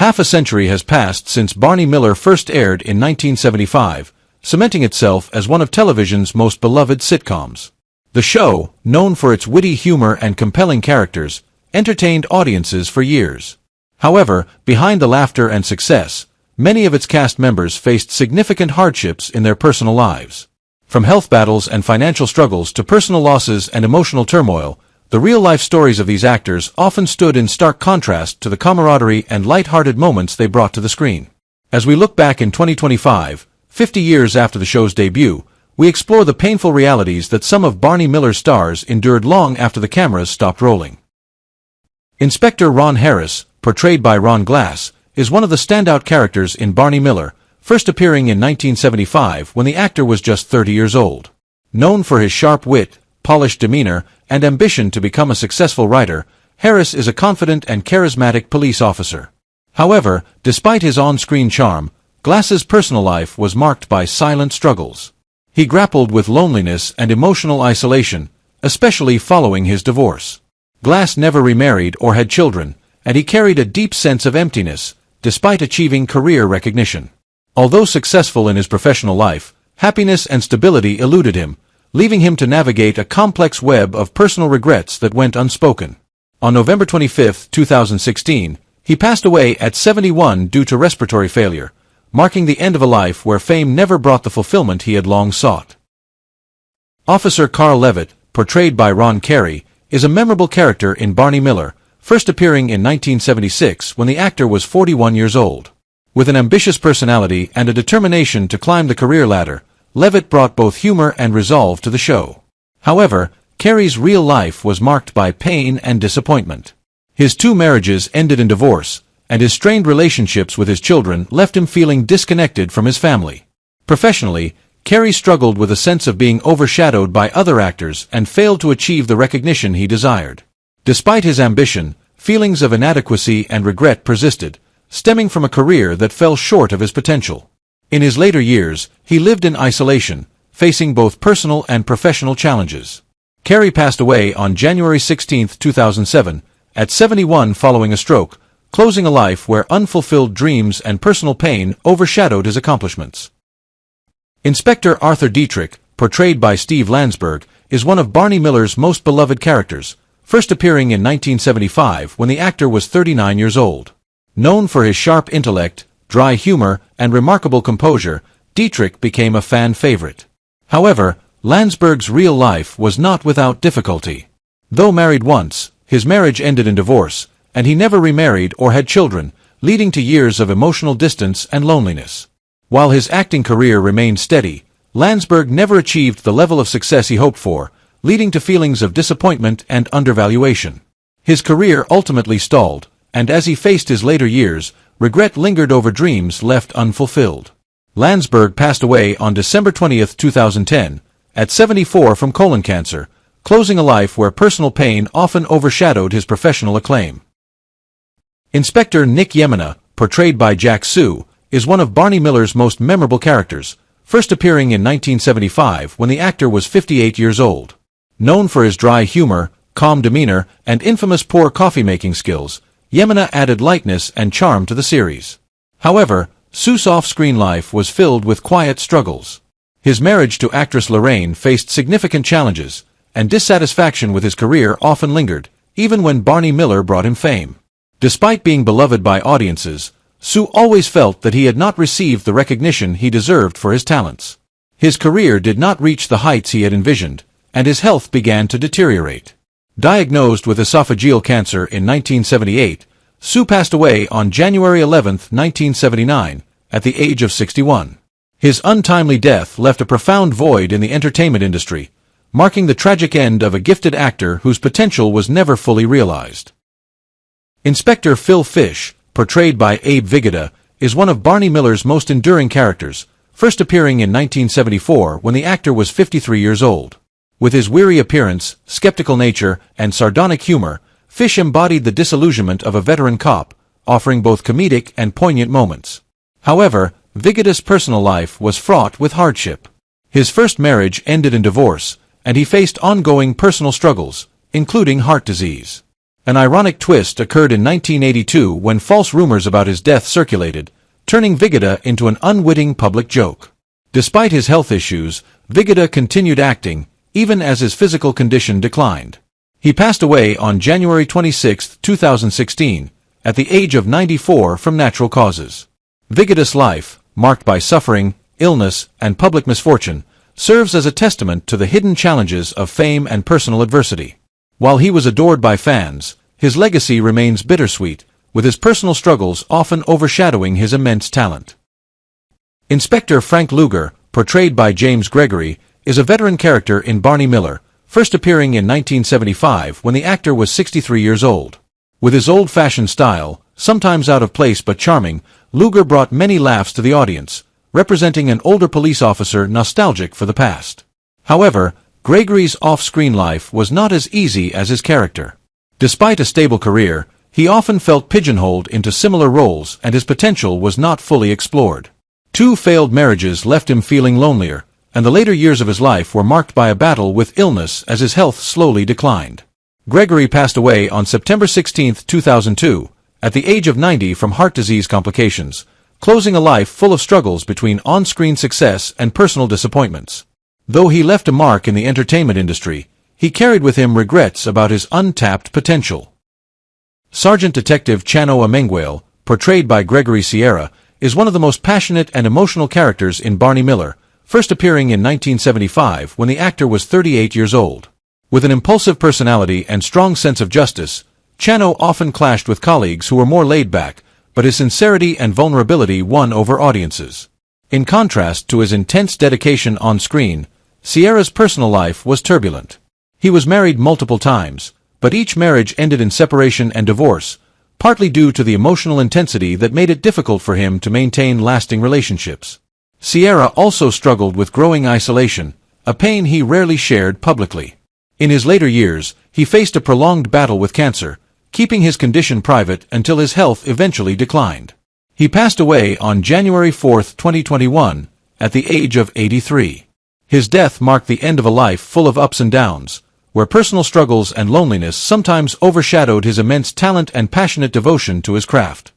Half a century has passed since Barney Miller first aired in 1975, cementing itself as one of television's most beloved sitcoms. The show, known for its witty humor and compelling characters, entertained audiences for years. However, behind the laughter and success, many of its cast members faced significant hardships in their personal lives. From health battles and financial struggles to personal losses and emotional turmoil, the real-life stories of these actors often stood in stark contrast to the camaraderie and light-hearted moments they brought to the screen. As we look back in 2025, 50 years after the show's debut, we explore the painful realities that some of Barney Miller's stars endured long after the cameras stopped rolling. Inspector Ron Harris, portrayed by Ron Glass, is one of the standout characters in Barney Miller, first appearing in 1975 when the actor was just 30 years old. Known for his sharp wit, polished demeanor, and ambition to become a successful writer, Harris is a confident and charismatic police officer. However, despite his on-screen charm, Glass's personal life was marked by silent struggles. He grappled with loneliness and emotional isolation, especially following his divorce. Glass never remarried or had children, and he carried a deep sense of emptiness, despite achieving career recognition. Although successful in his professional life, happiness and stability eluded him, leaving him to navigate a complex web of personal regrets that went unspoken. On November 25, 2016, he passed away at 71 due to respiratory failure, marking the end of a life where fame never brought the fulfillment he had long sought. Officer Carl Levitt, portrayed by Ron Carey, is a memorable character in Barney Miller, first appearing in 1976 when the actor was 41 years old. With an ambitious personality and a determination to climb the career ladder, Levitt brought both humor and resolve to the show. However, Carey's real life was marked by pain and disappointment. His 2 marriages ended in divorce, and his strained relationships with his children left him feeling disconnected from his family. Professionally, Carey struggled with a sense of being overshadowed by other actors and failed to achieve the recognition he desired. Despite his ambition, feelings of inadequacy and regret persisted, stemming from a career that fell short of his potential. In his later years, he lived in isolation, facing both personal and professional challenges. Carey passed away on January 16, 2007, at 71 following a stroke, closing a life where unfulfilled dreams and personal pain overshadowed his accomplishments. Inspector Arthur Dietrich, portrayed by Steve Landsberg, is one of Barney Miller's most beloved characters, first appearing in 1975 when the actor was 39 years old. Known for his sharp intellect, dry humor, and remarkable composure, Dietrich became a fan favorite. However, Landsberg's real life was not without difficulty. Though married once, his marriage ended in divorce, and he never remarried or had children, leading to years of emotional distance and loneliness. While his acting career remained steady, Landsberg never achieved the level of success he hoped for, leading to feelings of disappointment and undervaluation. His career ultimately stalled, and as he faced his later years, regret lingered over dreams left unfulfilled. Landsberg passed away on December 20, 2010, at 74 from colon cancer, closing a life where personal pain often overshadowed his professional acclaim. Inspector Nick Yemina, portrayed by Jack Sue, is one of Barney Miller's most memorable characters, first appearing in 1975 when the actor was 58 years old. Known for his dry humor, calm demeanor, and infamous poor coffee-making skills, Yemina added lightness and charm to the series. However, Sue's off-screen life was filled with quiet struggles. His marriage to actress Lorraine faced significant challenges, and dissatisfaction with his career often lingered, even when Barney Miller brought him fame. Despite being beloved by audiences, Sue always felt that he had not received the recognition he deserved for his talents. His career did not reach the heights he had envisioned, and his health began to deteriorate. Diagnosed with esophageal cancer in 1978, Sue passed away on January 11, 1979, at the age of 61. His untimely death left a profound void in the entertainment industry, marking the tragic end of a gifted actor whose potential was never fully realized. Inspector Phil Fish, portrayed by Abe Vigoda, is one of Barney Miller's most enduring characters, first appearing in 1974 when the actor was 53 years old. With his weary appearance, skeptical nature, and sardonic humor, Fish embodied the disillusionment of a veteran cop, offering both comedic and poignant moments. However, Vigoda's personal life was fraught with hardship. His first marriage ended in divorce, and he faced ongoing personal struggles, including heart disease. An ironic twist occurred in 1982 when false rumors about his death circulated, turning Vigata into an unwitting public joke. Despite his health issues, Vigata continued acting, even as his physical condition declined. He passed away on January 26, 2016, at the age of 94 from natural causes. Vigata's life, marked by suffering, illness, and public misfortune, serves as a testament to the hidden challenges of fame and personal adversity. While he was adored by fans, his legacy remains bittersweet, with his personal struggles often overshadowing his immense talent. Inspector Frank Luger, portrayed by James Gregory, is a veteran character in Barney Miller, first appearing in 1975 when the actor was 63 years old. With his old-fashioned style, sometimes out of place but charming, Luger brought many laughs to the audience, representing an older police officer nostalgic for the past. However, Gregory's off-screen life was not as easy as his character. Despite a stable career, he often felt pigeonholed into similar roles and his potential was not fully explored. 2 failed marriages left him feeling lonelier, and the later years of his life were marked by a battle with illness as his health slowly declined. Gregory passed away on September 16, 2002, at the age of 90 from heart disease complications, closing a life full of struggles between on-screen success and personal disappointments. Though he left a mark in the entertainment industry, he carried with him regrets about his untapped potential. Sergeant Detective Chano Amengual, portrayed by Gregory Sierra, is one of the most passionate and emotional characters in Barney Miller, first appearing in 1975 when the actor was 38 years old. With an impulsive personality and strong sense of justice, Chano often clashed with colleagues who were more laid-back, but his sincerity and vulnerability won over audiences. In contrast to his intense dedication on screen, Sierra's personal life was turbulent. He was married multiple times, but each marriage ended in separation and divorce, partly due to the emotional intensity that made it difficult for him to maintain lasting relationships. Sierra also struggled with growing isolation, a pain he rarely shared publicly. In his later years, he faced a prolonged battle with cancer, keeping his condition private until his health eventually declined. He passed away on January 4, 2021, at the age of 83. His death marked the end of a life full of ups and downs, where personal struggles and loneliness sometimes overshadowed his immense talent and passionate devotion to his craft.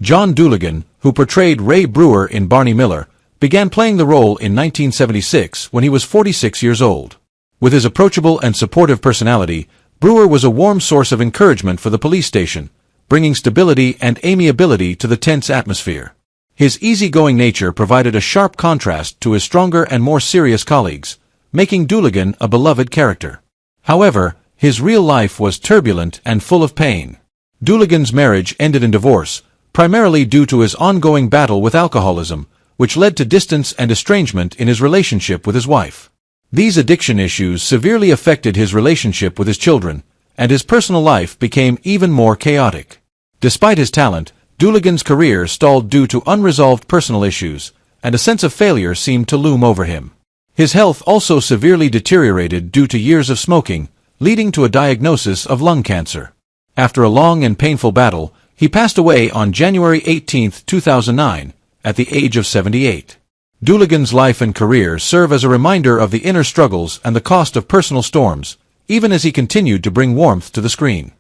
John Dooligan, who portrayed Ray Brewer in Barney Miller, began playing the role in 1976 when he was 46 years old. With his approachable and supportive personality, Brewer was a warm source of encouragement for the police station, bringing stability and amiability to the tense atmosphere. His easygoing nature provided a sharp contrast to his stronger and more serious colleagues, making Dooligan a beloved character. However, his real life was turbulent and full of pain. Dooligan's marriage ended in divorce, primarily due to his ongoing battle with alcoholism, which led to distance and estrangement in his relationship with his wife. These addiction issues severely affected his relationship with his children, and his personal life became even more chaotic. Despite his talent, Dooligan's career stalled due to unresolved personal issues, and a sense of failure seemed to loom over him. His health also severely deteriorated due to years of smoking, leading to a diagnosis of lung cancer. After a long and painful battle, he passed away on January 18, 2009, at the age of 78. Dooligan's life and career serve as a reminder of the inner struggles and the cost of personal storms, even as he continued to bring warmth to the screen.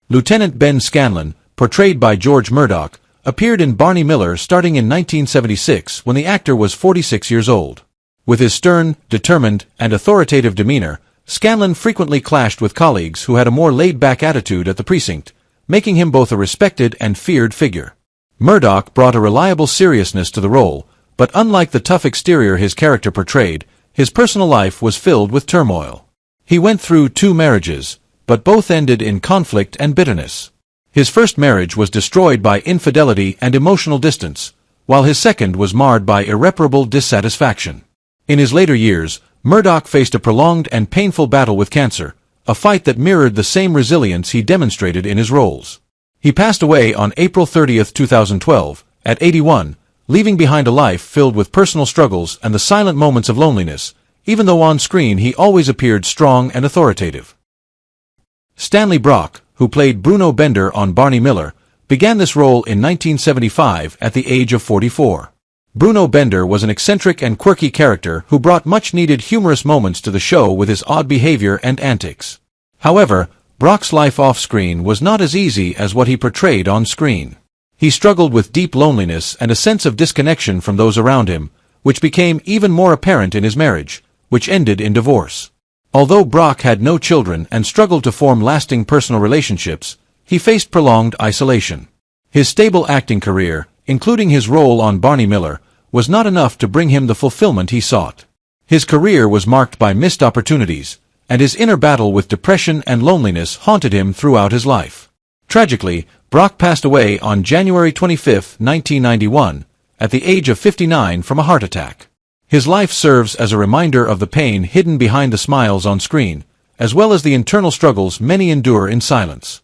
Lieutenant Ben Scanlon, portrayed by George Murdoch, appeared in Barney Miller starting in 1976 when the actor was 46 years old. With his stern, determined, and authoritative demeanor, Scanlon frequently clashed with colleagues who had a more laid-back attitude at the precinct, making him both a respected and feared figure. Murdoch brought a reliable seriousness to the role, but unlike the tough exterior his character portrayed, his personal life was filled with turmoil. He went through 2 marriages, but both ended in conflict and bitterness. His first marriage was destroyed by infidelity and emotional distance, while his second was marred by irreparable dissatisfaction. In his later years, Murdoch faced a prolonged and painful battle with cancer, a fight that mirrored the same resilience he demonstrated in his roles. He passed away on April 30, 2012, at 81, leaving behind a life filled with personal struggles and the silent moments of loneliness, even though on screen he always appeared strong and authoritative. Stanley Brock, who played Bruno Bender on Barney Miller, began this role in 1975 at the age of 44. Bruno Bender was an eccentric and quirky character who brought much-needed humorous moments to the show with his odd behavior and antics. However, Brock's life off-screen was not as easy as what he portrayed on screen. He struggled with deep loneliness and a sense of disconnection from those around him, which became even more apparent in his marriage, which ended in divorce. Although Brock had no children and struggled to form lasting personal relationships, he faced prolonged isolation. His stable acting career, including his role on Barney Miller, was not enough to bring him the fulfillment he sought. His career was marked by missed opportunities, and his inner battle with depression and loneliness haunted him throughout his life. Tragically, Brock passed away on January 25, 1991, at the age of 59 from a heart attack. His life serves as a reminder of the pain hidden behind the smiles on screen, as well as the internal struggles many endure in silence.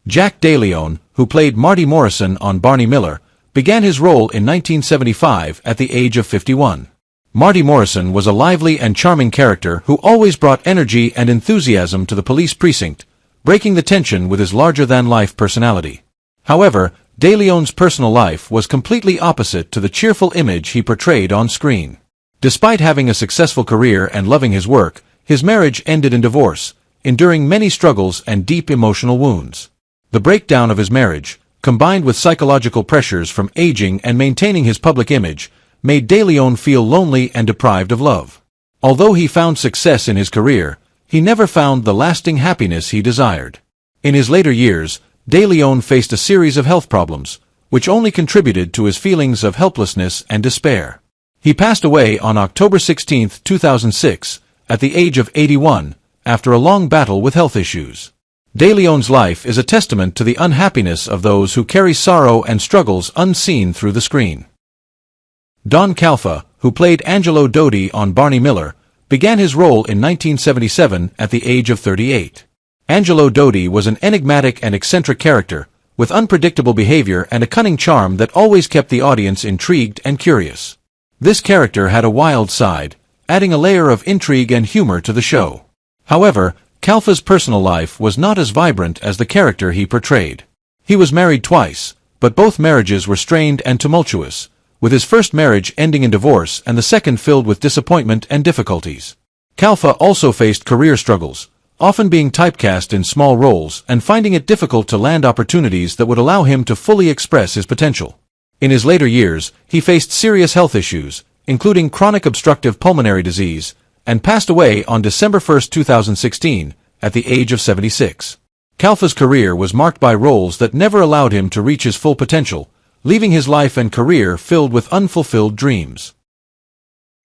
Jack DeLeon, who played Marty Morrison on Barney Miller, began his role in 1975 at the age of 51. Marty Morrison was a lively and charming character who always brought energy and enthusiasm to the police precinct, breaking the tension with his larger-than-life personality. However, DeLeon's personal life was completely opposite to the cheerful image he portrayed on screen. Despite having a successful career and loving his work, his marriage ended in divorce, enduring many struggles and deep emotional wounds. The breakdown of his marriage, combined with psychological pressures from aging and maintaining his public image, made DeLeon feel lonely and deprived of love. Although he found success in his career, he never found the lasting happiness he desired. In his later years, DeLeon faced a series of health problems, which only contributed to his feelings of helplessness and despair. He passed away on October 16, 2006, at the age of 81, after a long battle with health issues. DeLeon's life is a testament to the unhappiness of those who carry sorrow and struggles unseen through the screen. Don Calfa, who played Angelo Dodi on Barney Miller, began his role in 1977 at the age of 38. Angelo Dodi was an enigmatic and eccentric character, with unpredictable behavior and a cunning charm that always kept the audience intrigued and curious. This character had a wild side, adding a layer of intrigue and humor to the show. However, Calfa's personal life was not as vibrant as the character he portrayed. He was married twice, but both marriages were strained and tumultuous, with his first marriage ending in divorce and the second filled with disappointment and difficulties. Calfa also faced career struggles, often being typecast in small roles and finding it difficult to land opportunities that would allow him to fully express his potential. In his later years, he faced serious health issues, including chronic obstructive pulmonary disease, and passed away on December 1, 2016, at the age of 76. Calfa's career was marked by roles that never allowed him to reach his full potential, leaving his life and career filled with unfulfilled dreams.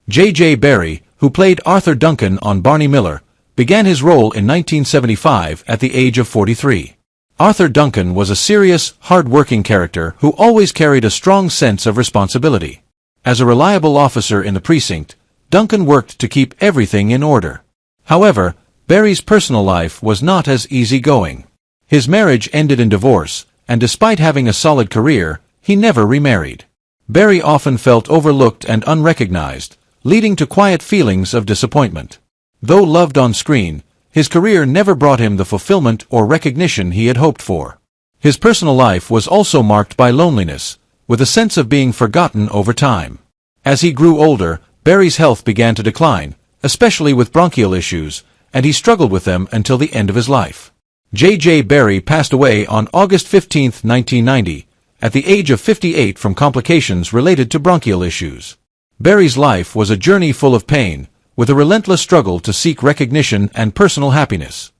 J.J. Barrie, who played Arthur Duncan on Barney Miller, began his role in 1975 at the age of 43. Arthur Duncan was a serious, hard-working character who always carried a strong sense of responsibility. As a reliable officer in the precinct, Duncan worked to keep everything in order. However, Barrie's personal life was not as easygoing. His marriage ended in divorce, and despite having a solid career, he never remarried. Barrie often felt overlooked and unrecognized, leading to quiet feelings of disappointment. Though loved on screen, his career never brought him the fulfillment or recognition he had hoped for. His personal life was also marked by loneliness, with a sense of being forgotten over time. As he grew older, Barrie's health began to decline, especially with bronchial issues, and he struggled with them until the end of his life. J.J. Barrie passed away on August 15, 1990, at the age of 58 from complications related to bronchial issues. Barrie's life was a journey full of pain, with a relentless struggle to seek recognition and personal happiness.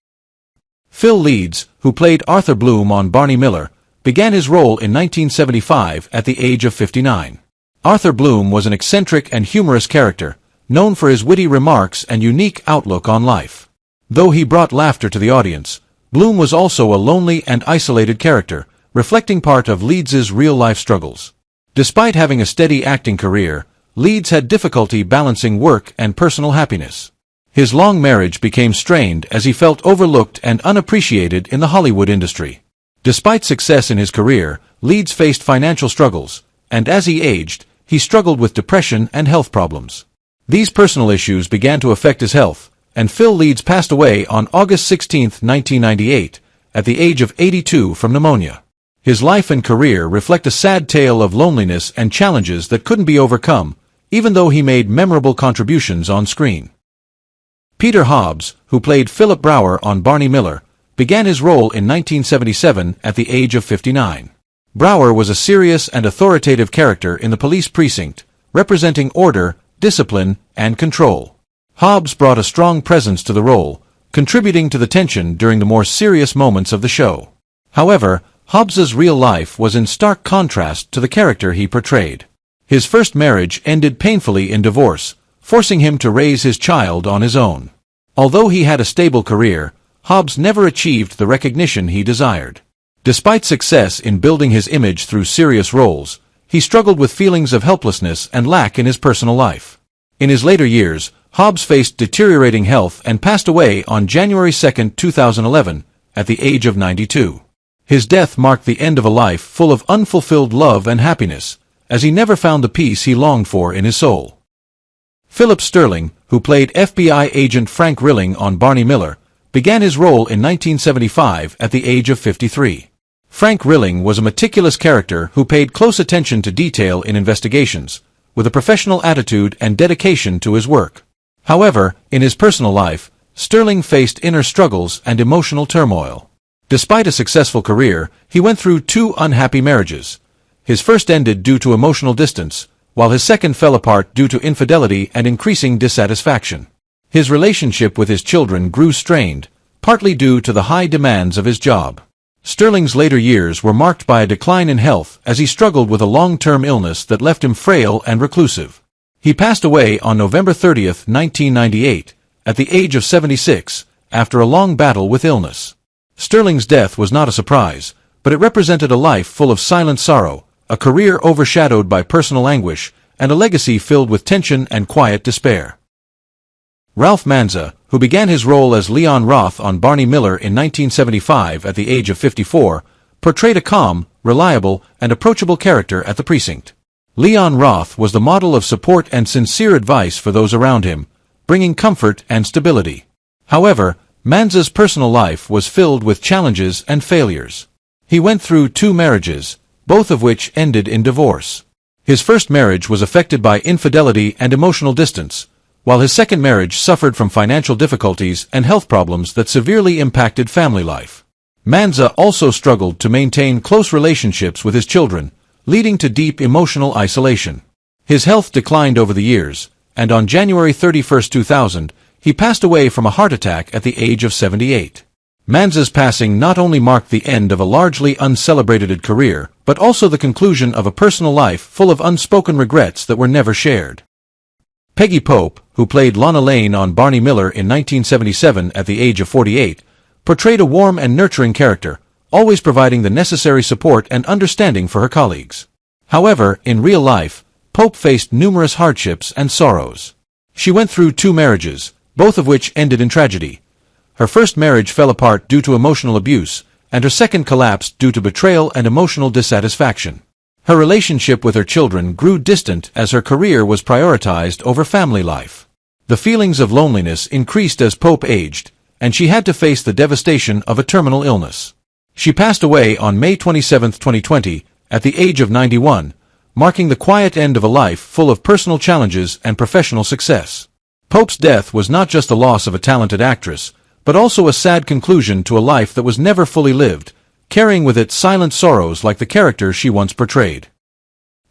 Phil Leeds, who played Arthur Bloom on Barney Miller, began his role in 1975 at the age of 59. Arthur Bloom was an eccentric and humorous character, known for his witty remarks and unique outlook on life. Though he brought laughter to the audience, Bloom was also a lonely and isolated character, reflecting part of Leeds's real-life struggles. Despite having a steady acting career, Leeds had difficulty balancing work and personal happiness. His long marriage became strained as he felt overlooked and unappreciated in the Hollywood industry. Despite success in his career, Leeds faced financial struggles, and as he aged, he struggled with depression and health problems. These personal issues began to affect his health, and Phil Leeds passed away on August 16, 1998, at the age of 82 from pneumonia. His life and career reflect a sad tale of loneliness and challenges that couldn't be overcome, even though he made memorable contributions on screen. Peter Hobbs, who played Philip Brower on Barney Miller, began his role in 1977 at the age of 59. Brower was a serious and authoritative character in the police precinct, representing order, discipline, and control. Hobbs brought a strong presence to the role, contributing to the tension during the more serious moments of the show. However, Hobbs's real life was in stark contrast to the character he portrayed. His first marriage ended painfully in divorce, forcing him to raise his child on his own. Although he had a stable career, Hobbs never achieved the recognition he desired. Despite success in building his image through serious roles, he struggled with feelings of helplessness and lack in his personal life. In his later years, Hobbs faced deteriorating health and passed away on January 2, 2011, at the age of 92. His death marked the end of a life full of unfulfilled love and happiness, as he never found the peace he longed for in his soul. Philip Sterling, who played FBI agent Frank Rilling on Barney Miller, began his role in 1975 at the age of 53. Frank Rilling was a meticulous character who paid close attention to detail in investigations, with a professional attitude and dedication to his work. However, in his personal life, Sterling faced inner struggles and emotional turmoil. Despite a successful career, he went through 2 unhappy marriages. His first ended due to emotional distance, while his second fell apart due to infidelity and increasing dissatisfaction. His relationship with his children grew strained, partly due to the high demands of his job. Sterling's later years were marked by a decline in health as he struggled with a long-term illness that left him frail and reclusive. He passed away on November 30, 1998, at the age of 76, after a long battle with illness. Sterling's death was not a surprise, but it represented a life full of silent sorrow, a career overshadowed by personal anguish, and a legacy filled with tension and quiet despair. Ralph Manza, who began his role as Leon Roth on Barney Miller in 1975 at the age of 54, portrayed a calm, reliable, and approachable character at the precinct. Leon Roth was the model of support and sincere advice for those around him, bringing comfort and stability. However, Manza's personal life was filled with challenges and failures. He went through 2 marriages, both of which ended in divorce. His first marriage was affected by infidelity and emotional distance, while his second marriage suffered from financial difficulties and health problems that severely impacted family life. Manza also struggled to maintain close relationships with his children, leading to deep emotional isolation. His health declined over the years, and on January 31, 2000, he passed away from a heart attack at the age of 78. Manza's passing not only marked the end of a largely uncelebrated career, but also the conclusion of a personal life full of unspoken regrets that were never shared. Peggy Pope, who played Lana Lane on Barney Miller in 1977 at the age of 48, portrayed a warm and nurturing character, always providing the necessary support and understanding for her colleagues. However, in real life, Pope faced numerous hardships and sorrows. She went through 2 marriages, both of which ended in tragedy. Her first marriage fell apart due to emotional abuse, and her second collapsed due to betrayal and emotional dissatisfaction. Her relationship with her children grew distant as her career was prioritized over family life. The feelings of loneliness increased as Pope aged, and she had to face the devastation of a terminal illness. She passed away on May 27, 2020, at the age of 91, marking the quiet end of a life full of personal challenges and professional success. Pope's death was not just the loss of a talented actress, but also a sad conclusion to a life that was never fully lived, carrying with it silent sorrows like the character she once portrayed.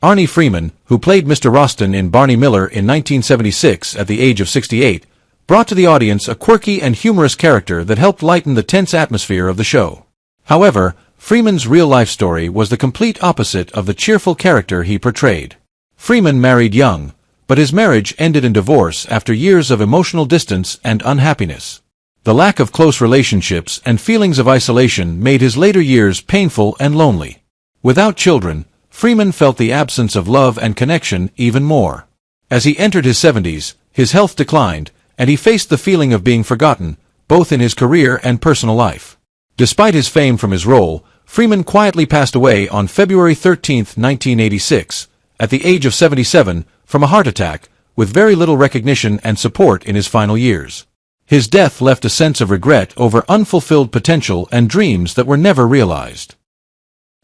Arnie Freeman, who played Mr. Roston in Barney Miller in 1976 at the age of 68, brought to the audience a quirky and humorous character that helped lighten the tense atmosphere of the show. However, Freeman's real-life story was the complete opposite of the cheerful character he portrayed. Freeman married young, but his marriage ended in divorce after years of emotional distance and unhappiness. The lack of close relationships and feelings of isolation made his later years painful and lonely. Without children, Freeman felt the absence of love and connection even more. As he entered his 70s, his health declined, and he faced the feeling of being forgotten, both in his career and personal life. Despite his fame from his role, Freeman quietly passed away on February 13, 1986, at the age of 77, from a heart attack, with very little recognition and support in his final years. His death left a sense of regret over unfulfilled potential and dreams that were never realized.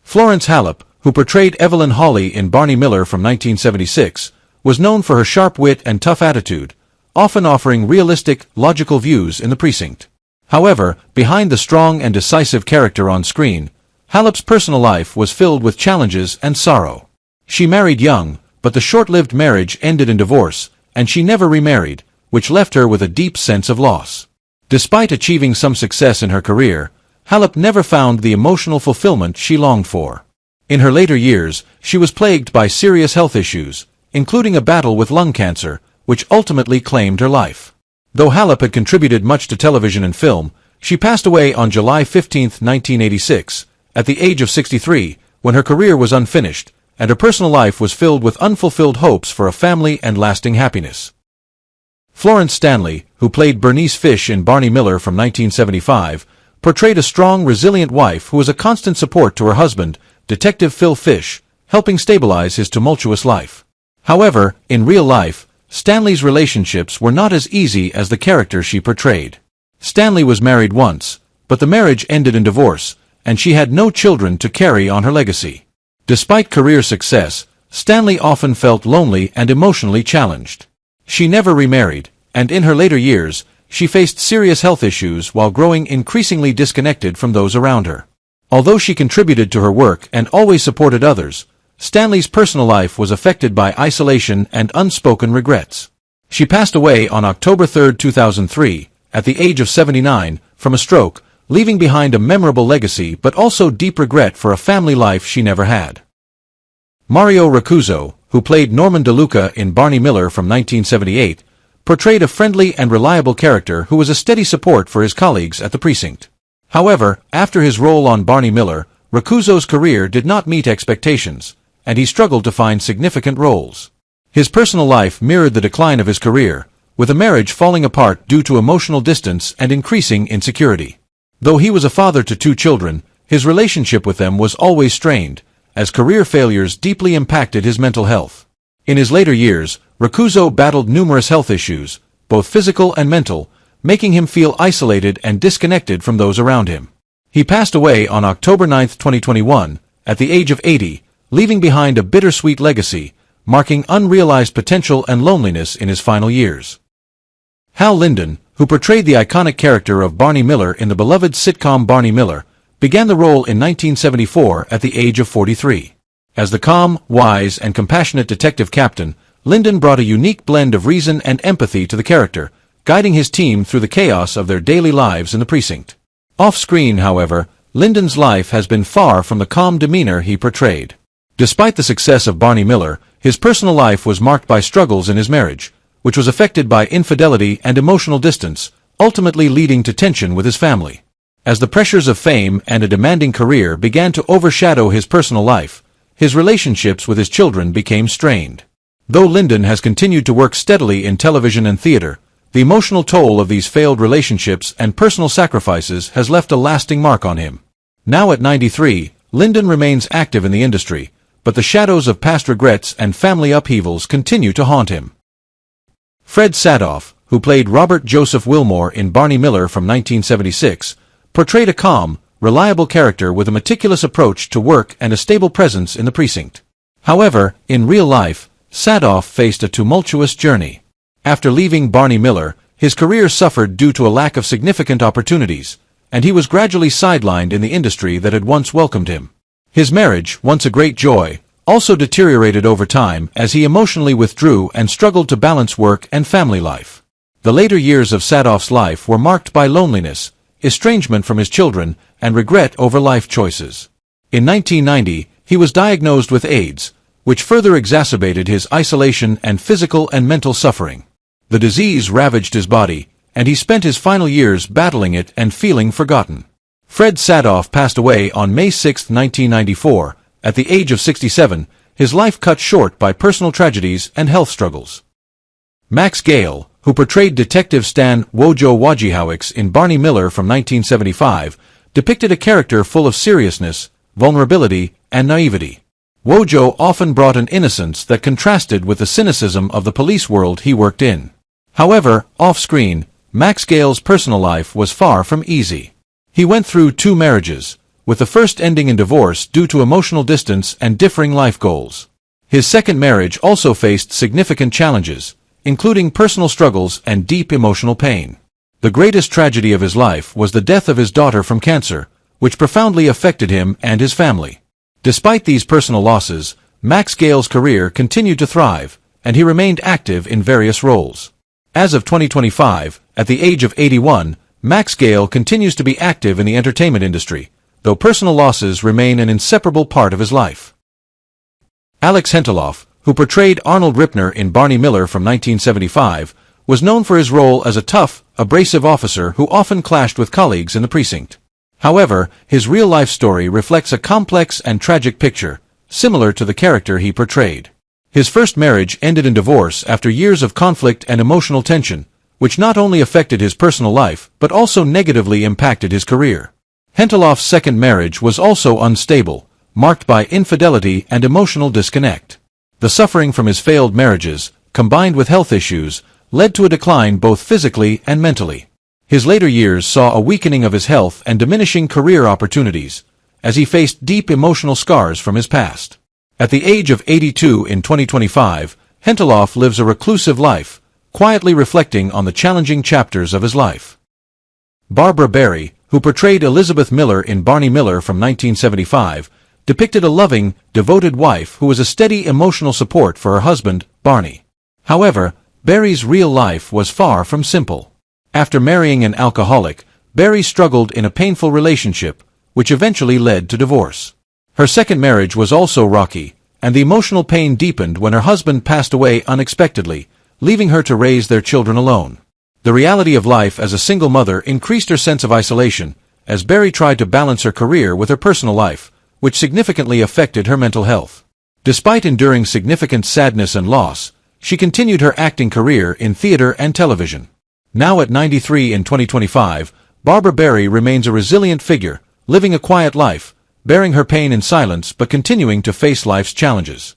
Florence Hallop, who portrayed Evelyn Hawley in Barney Miller from 1976, was known for her sharp wit and tough attitude, often offering realistic, logical views in the precinct. However, behind the strong and decisive character on screen, Hallop's personal life was filled with challenges and sorrow. She married young, but the short-lived marriage ended in divorce, and she never remarried, which left her with a deep sense of loss. Despite achieving some success in her career, Hallop never found the emotional fulfillment she longed for. In her later years, she was plagued by serious health issues, including a battle with lung cancer, which ultimately claimed her life. Though Hallop had contributed much to television and film, she passed away on July 15, 1986, at the age of 63, when her career was unfinished, and her personal life was filled with unfulfilled hopes for a family and lasting happiness. Florence Stanley, who played Bernice Fish in Barney Miller from 1975, portrayed a strong, resilient wife who was a constant support to her husband, Detective Phil Fish, helping stabilize his tumultuous life. However, in real life, Stanley's relationships were not as easy as the character she portrayed. Stanley was married once, but the marriage ended in divorce, and she had no children to carry on her legacy. Despite career success, Stanley often felt lonely and emotionally challenged. She never remarried, and in her later years, she faced serious health issues while growing increasingly disconnected from those around her. Although she contributed to her work and always supported others, Stanley's personal life was affected by isolation and unspoken regrets. She passed away on October 3, 2003, at the age of 79, from a stroke, leaving behind a memorable legacy but also deep regret for a family life she never had. Mario Ricuzzo, who played Norman DeLuca in Barney Miller from 1978, portrayed a friendly and reliable character who was a steady support for his colleagues at the precinct. However, after his role on Barney Miller, Ricuzzo's career did not meet expectations, and he struggled to find significant roles. His personal life mirrored the decline of his career, with a marriage falling apart due to emotional distance and increasing insecurity. Though he was a father to 2 children, his relationship with them was always strained, as career failures deeply impacted his mental health. In his later years, Ricuzzo battled numerous health issues, both physical and mental, making him feel isolated and disconnected from those around him. He passed away on October 9, 2021, at the age of 80, leaving behind a bittersweet legacy, marking unrealized potential and loneliness in his final years. Hal Linden, who portrayed the iconic character of Barney Miller in the beloved sitcom Barney Miller, began the role in 1974 at the age of 43. As the calm, wise, and compassionate detective captain, Linden brought a unique blend of reason and empathy to the character, guiding his team through the chaos of their daily lives in the precinct. Off-screen, however, Linden's life has been far from the calm demeanor he portrayed. Despite the success of Barney Miller, his personal life was marked by struggles in his marriage, which was affected by infidelity and emotional distance, ultimately leading to tension with his family. As the pressures of fame and a demanding career began to overshadow his personal life, his relationships with his children became strained. Though Linden has continued to work steadily in television and theater, the emotional toll of these failed relationships and personal sacrifices has left a lasting mark on him. Now at 93, Linden remains active in the industry, but the shadows of past regrets and family upheavals continue to haunt him. Fred Sadoff, who played Robert Joseph Wilmore in Barney Miller from 1976, portrayed a calm, reliable character with a meticulous approach to work and a stable presence in the precinct. However, in real life, Sadoff faced a tumultuous journey. After leaving Barney Miller, his career suffered due to a lack of significant opportunities, and he was gradually sidelined in the industry that had once welcomed him. His marriage, once a great joy, also deteriorated over time as he emotionally withdrew and struggled to balance work and family life. The later years of Sadoff's life were marked by loneliness, estrangement from his children, and regret over life choices. In 1990, he was diagnosed with AIDS, which further exacerbated his isolation and physical and mental suffering. The disease ravaged his body, and he spent his final years battling it and feeling forgotten. Fred Sadoff passed away on May 6, 1994, at the age of 67, his life cut short by personal tragedies and health struggles. Max Gale, who portrayed Detective Stan Wojo Wojciechowicz in Barney Miller from 1975, depicted a character full of seriousness, vulnerability, and naivety. Wojo often brought an innocence that contrasted with the cynicism of the police world he worked in. However, off-screen, Max Gale's personal life was far from easy. He went through 2 marriages, with the first ending in divorce due to emotional distance and differing life goals. His second marriage also faced significant challenges, including personal struggles and deep emotional pain. The greatest tragedy of his life was the death of his daughter from cancer, which profoundly affected him and his family. Despite these personal losses, Max Gale's career continued to thrive, and he remained active in various roles. As of 2025, at the age of 81, Max Gale continues to be active in the entertainment industry, though personal losses remain an inseparable part of his life. Alex Henteloff, who portrayed Arnold Ripner in Barney Miller from 1975, was known for his role as a tough, abrasive officer who often clashed with colleagues in the precinct. However, his real-life story reflects a complex and tragic picture, similar to the character he portrayed. His first marriage ended in divorce after years of conflict and emotional tension, which not only affected his personal life but also negatively impacted his career. Henteloff's second marriage was also unstable, marked by infidelity and emotional disconnect. The suffering from his failed marriages, combined with health issues, led to a decline both physically and mentally. His later years saw a weakening of his health and diminishing career opportunities, as he faced deep emotional scars from his past. At the age of 82 in 2025, Henteloff lives a reclusive life, quietly reflecting on the challenging chapters of his life. Barbara Barry, who portrayed Elizabeth Miller in Barney Miller from 1975, depicted a loving, devoted wife who was a steady emotional support for her husband, Barney. However, Barry's real life was far from simple. After marrying an alcoholic, Barry struggled in a painful relationship, which eventually led to divorce. Her second marriage was also rocky, and the emotional pain deepened when her husband passed away unexpectedly, leaving her to raise their children alone. The reality of life as a single mother increased her sense of isolation, as Barry tried to balance her career with her personal life, which significantly affected her mental health. Despite enduring significant sadness and loss, she continued her acting career in theater and television. Now at 93 in 2025, Barbara Barry remains a resilient figure, living a quiet life, bearing her pain in silence but continuing to face life's challenges.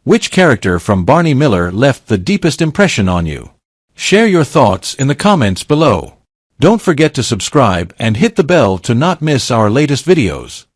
Which character from Barney Miller left the deepest impression on you? Share your thoughts in the comments below. Don't forget to subscribe and hit the bell to not miss our latest videos.